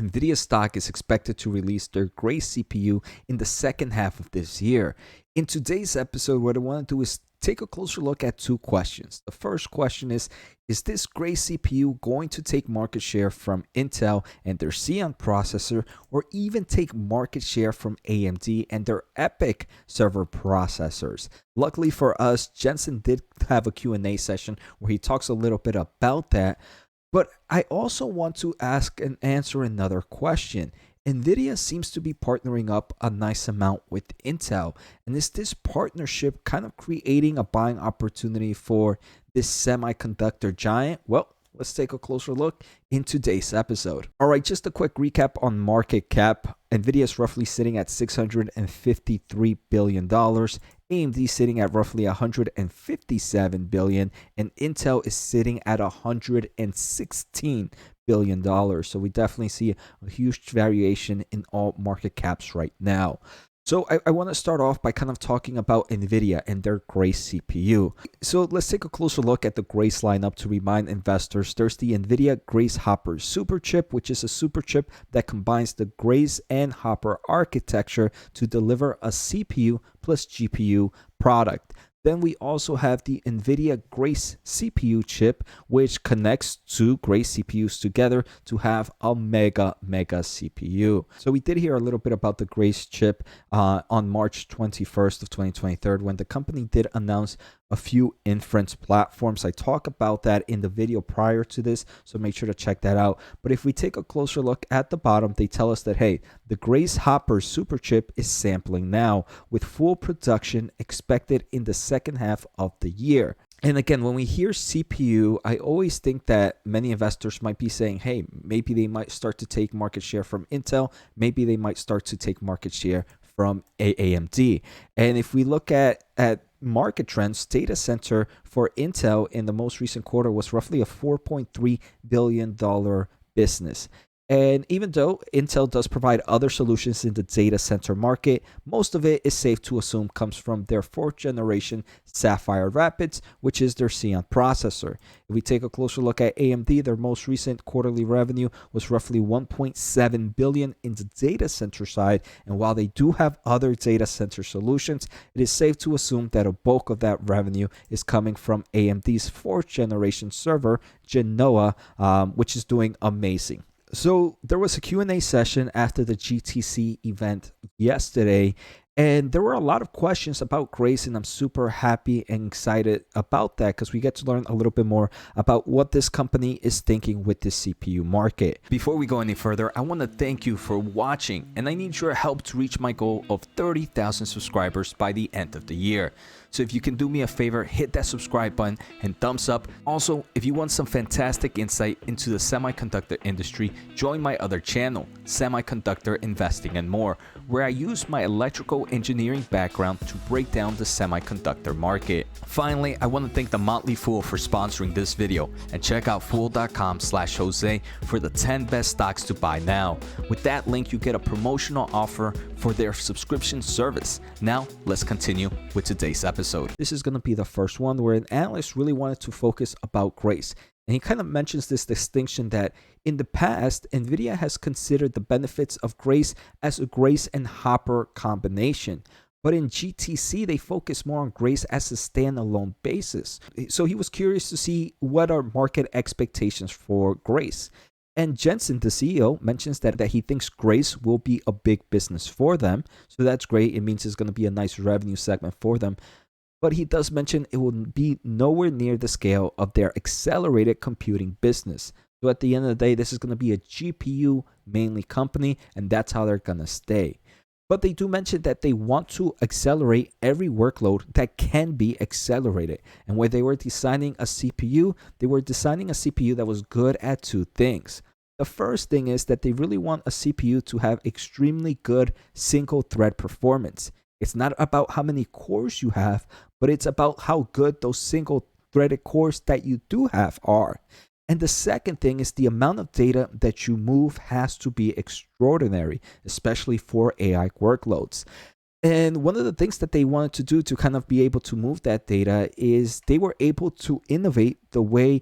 Nvidia Stock is expected to release their Grace CPU in the second half of this year. In today's episode, what I want to do is take a closer look at two questions. The first question is this Grace CPU going to take market share from Intel and their Xeon processor, or even take market share from AMD and their EPYC server processors? Luckily for us, Jensen did have a Q&A session where he talks a little bit about that. But I also want to ask and answer another question. Nvidia seems to be partnering up a nice amount with Intel. And is this partnership kind of creating a buying opportunity for this semiconductor giant? Well, let's take a closer look in today's episode. All right, just a quick recap on market cap. Nvidia is roughly sitting at $653 billion. AMD sitting at roughly $157 billion, and Intel is sitting at $116 billion. So we definitely see a huge variation in all market caps right now. So I want to start off by kind of talking about Nvidia and their Grace CPU. So let's take a closer look at the Grace lineup to remind investors. There's the Nvidia Grace Hopper Super Chip, which is a super chip that combines the Grace and Hopper architecture to deliver a CPU plus GPU product. Then we also have the Nvidia Grace CPU chip, which connects two Grace CPUs together to have a mega CPU. So we did hear a little bit about the Grace chip on March 21st of 2023 when the company did announce a few inference platforms. I talk about that in the video prior to this, so make sure to check that out. But if we take a closer look at the bottom, they tell us that, hey, the Grace Hopper super chip is sampling now with full production expected in the second half of the year. And again, when we hear CPU, I always think that many investors might be saying, hey, maybe they might start to take market share from Intel. Maybe they might start to take market share from AMD. And if we look at market trends, data center for Intel in the most recent quarter was roughly a $4.3 billion business. And even though Intel does provide other solutions in the data center market, most of it is safe to assume comes from their 4th generation Sapphire Rapids, which is their Xeon processor. If we take a closer look at AMD, their most recent quarterly revenue was roughly $1.7 billion in the data center side. And while they do have other data center solutions, it is safe to assume that a bulk of that revenue is coming from AMD's 4th generation server, Genoa, which is doing amazing. So there was a Q&A session after the GTC event yesterday, and there were a lot of questions about Grace, and I'm super happy and excited about that because we get to learn a little bit more about what this company is thinking with the CPU market. Before we go any further, I want to thank you for watching, and I need your help to reach my goal of 30,000 subscribers by the end of the year. So if you can do me a favor, hit that subscribe button and thumbs up. Also, if you want some fantastic insight into the semiconductor industry, join my other channel, Semiconductor Investing and More, where I use my electrical engineering background to break down the semiconductor market. Finally, I want to thank the Motley Fool for sponsoring this video, and check out fool.com/Jose for the 10 best stocks to buy now. With that link, you get a promotional offer for their subscription service. Now, let's continue with today's episode. This is going to be the first one where an analyst really wanted to focus about Grace. And he kind of mentions this distinction that in the past, Nvidia has considered the benefits of Grace as a Grace and Hopper combination. But in GTC, they focus more on Grace as a standalone basis. So he was curious to see what are market expectations for Grace. And Jensen, the CEO, mentions that he thinks Grace will be a big business for them. So that's great. It means it's going to be a nice revenue segment for them. But he does mention it will be nowhere near the scale of their accelerated computing business. So at the end of the day, this is going to be a GPU mainly company, and that's how they're going to stay. But they do mention that they want to accelerate every workload that can be accelerated. And when they were designing a CPU, they were designing a CPU that was good at two things. The first thing is that they really want a CPU to have extremely good single thread performance. It's not about how many cores you have, but it's about how good those single threaded cores that you do have are. And the second thing is the amount of data that you move has to be extraordinary, especially for AI workloads. And one of the things that they wanted to do to kind of be able to move that data is they were able to innovate the way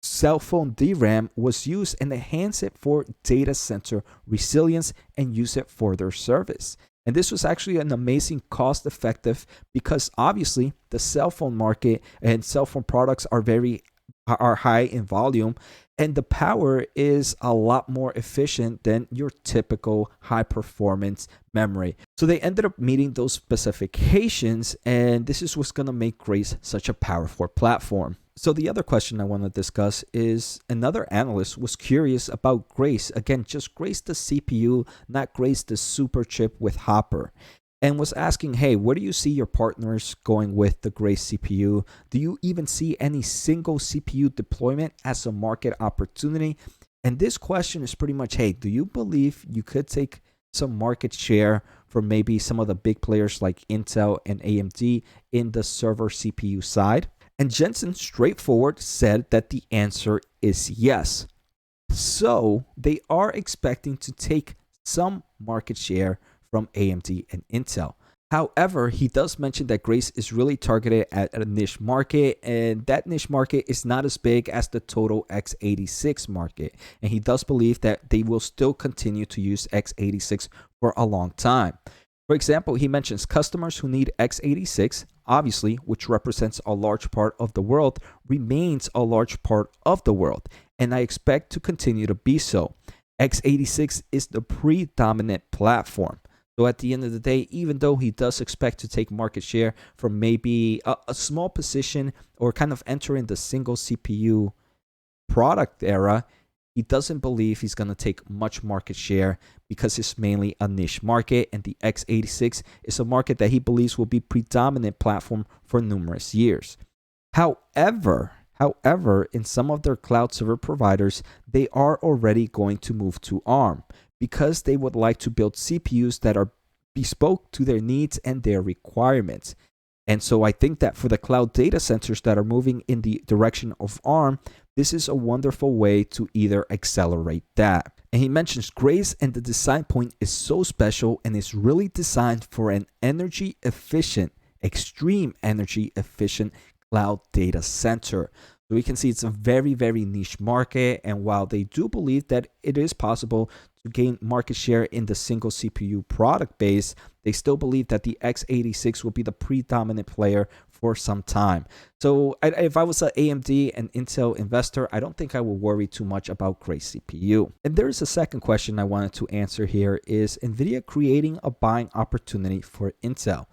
cell phone DRAM was used and enhance it for data center resilience and use it for their service. And this was actually an amazing cost effective because obviously the cell phone market and cell phone products are high in volume, and the power is a lot more efficient than your typical high performance memory. So they ended up meeting those specifications, and this is what's going to make Grace such a powerful platform. So the other question I want to discuss is another analyst was curious about Grace. Again, just Grace the CPU, not Grace the super chip with Hopper, and was asking, hey, where do you see your partners going with the Grace CPU? Do you even see any single CPU deployment as a market opportunity? And this question is pretty much, hey, do you believe you could take some market share from maybe some of the big players like Intel and AMD in the server CPU side? And Jensen straightforward said that the answer is yes. So they are expecting to take some market share from AMD and Intel. However, he does mention that Grace is really targeted at a niche market, and that niche market is not as big as the total x86 market. And he does believe that they will still continue to use x86 for a long time. For example, he mentions customers who need x86, obviously, which represents a large part of the world, remains a large part of the world, and I expect to continue to be so. x86 is the predominant platform. So at the end of the day, even though he does expect to take market share from maybe a small position or kind of enter in the single CPU product era, he doesn't believe he's going to take much market share because it's mainly a niche market, and the x86 is a market that he believes will be predominant platform for numerous years. However, in some of their cloud server providers, they are already going to move to ARM because they would like to build CPUs that are bespoke to their needs and their requirements. And so I think that for the cloud data centers that are moving in the direction of ARM, this is a wonderful way to either accelerate that. And he mentions Grace, and the design point is so special and is really designed for an energy efficient, extreme energy efficient cloud data center. So we can see it's a very, very niche market. And while they do believe that it is possible to gain market share in the single CPU product base, they still believe that the x86 will be the predominant player for some time. So if I was an AMD and Intel investor, I don't think I will worry too much about Grace CPU. And there is a second question I wanted to answer here. Is Nvidia creating a buying opportunity for Intel?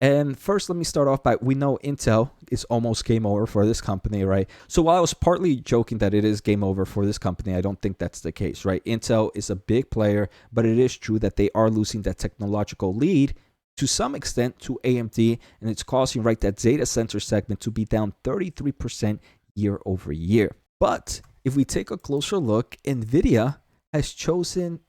And first, let me start off by, we know Intel is almost game over for this company, right? So while I was partly joking that it is game over for this company, I don't think that's the case, right? Intel is a big player, but it is true that they are losing that technological lead to some extent to AMD, and it's causing, right, that data center segment to be down 33% year over year. But if we take a closer look, Nvidia has chosen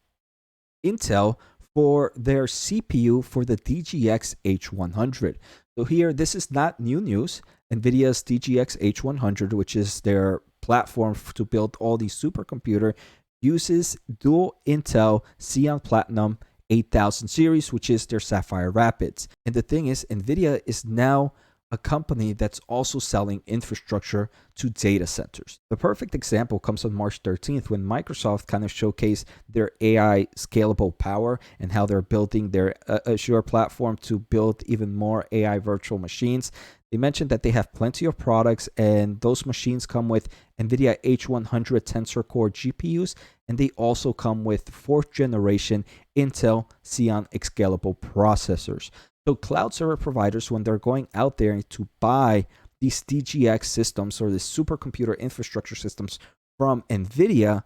Intel for their CPU for the DGX H100. So here, this is not new news. Nvidia's DGX H100, which is their platform to build all these supercomputer, uses dual Intel Xeon Platinum 8000 series, which is their Sapphire Rapids. And the thing is, Nvidia is now a company that's also selling infrastructure to data centers. The perfect example comes on March 13th when Microsoft kind of showcased their AI scalable power and how they're building their Azure platform to build even more AI virtual machines. They mentioned that they have plenty of products, and those machines come with NVIDIA H100 Tensor Core GPUs, and they also come with 4th generation Intel Xeon scalable processors. So cloud server providers, when they're going out there to buy these DGX systems or the supercomputer infrastructure systems from NVIDIA,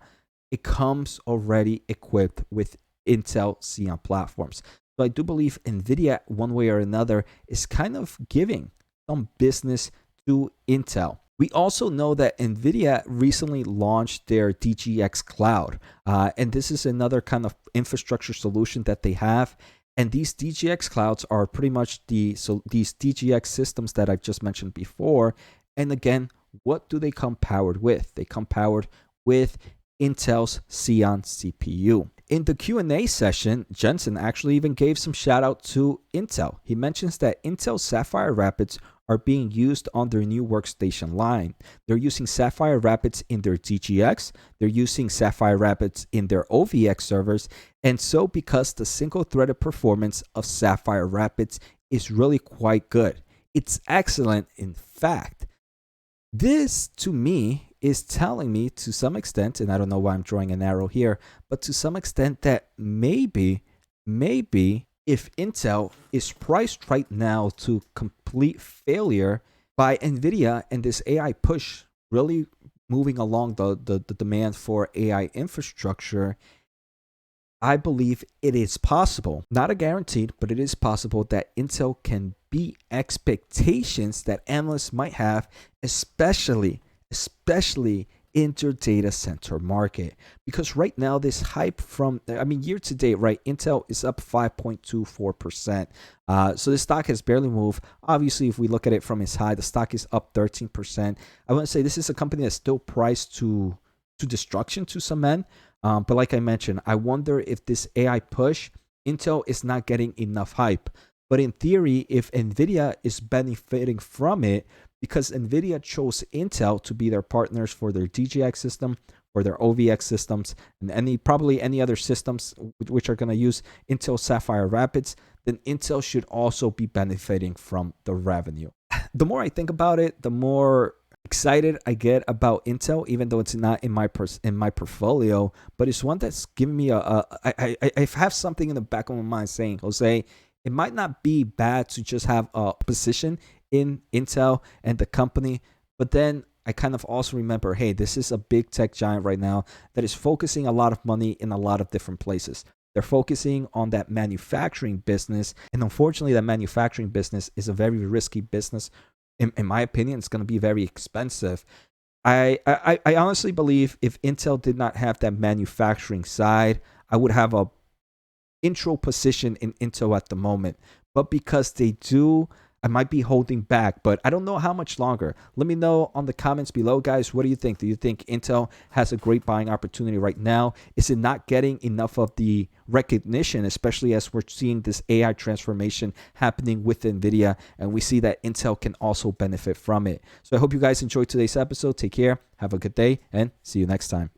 it comes already equipped with Intel Xeon platforms. So I do believe NVIDIA, one way or another, is kind of giving some business to Intel. We also know that NVIDIA recently launched their DGX Cloud, and this is another kind of infrastructure solution that they have. And these DGX clouds are pretty much these DGX systems that I've just mentioned before. And again, what do they come powered with? They come powered with Intel's Xeon CPU. In the Q&A session, Jensen actually even gave some shout out to Intel. He mentions that Intel Sapphire Rapids are being used on their new workstation line. They're using Sapphire Rapids in their DGX, they're using Sapphire Rapids in their OVX servers, and so because the single-threaded performance of Sapphire Rapids is really quite good. It's excellent, in fact. This, to me, is telling me to some extent, and I don't know why I'm drawing an arrow here, but to some extent that maybe if Intel is priced right now to complete failure by Nvidia and this AI push really moving along the demand for AI infrastructure, I believe it is possible, not a guaranteed, but it is possible that Intel can beat expectations that analysts might have, especially in their data center market. Because right now, this hype from, year to date, right, Intel is up 5.24%. So the stock has barely moved. Obviously, if we look at it from its high, the stock is up 13%. I want to say this is a company that's still priced to destruction to some men. But like I mentioned, I wonder if this AI push, Intel is not getting enough hype. But in theory, if Nvidia is benefiting from it, because Nvidia chose Intel to be their partners for their DGX system, or their OVX systems, and probably any other systems which are going to use Intel Sapphire Rapids, then Intel should also be benefiting from the revenue. The more I think about it, the more excited I get about Intel, even though it's not in my portfolio, but it's one that's giving me I have something in the back of my mind saying, Jose, it might not be bad to just have a position in Intel and the company, but then I kind of also remember, hey, this is a big tech giant right now that is focusing a lot of money in a lot of different places. They're focusing on that manufacturing business, and unfortunately, that manufacturing business is a very risky business. In my opinion, it's going to be very expensive. I honestly believe if Intel did not have that manufacturing side, I would have a intro position in Intel at the moment. But because they do, I might be holding back, but I don't know how much longer. Let me know on the comments below, guys. What do you think? Do you think Intel has a great buying opportunity right now? Is it not getting enough of the recognition, especially as we're seeing this AI transformation happening with Nvidia, and we see that Intel can also benefit from it? So I hope you guys enjoyed today's episode. Take care, have a good day, and see you next time.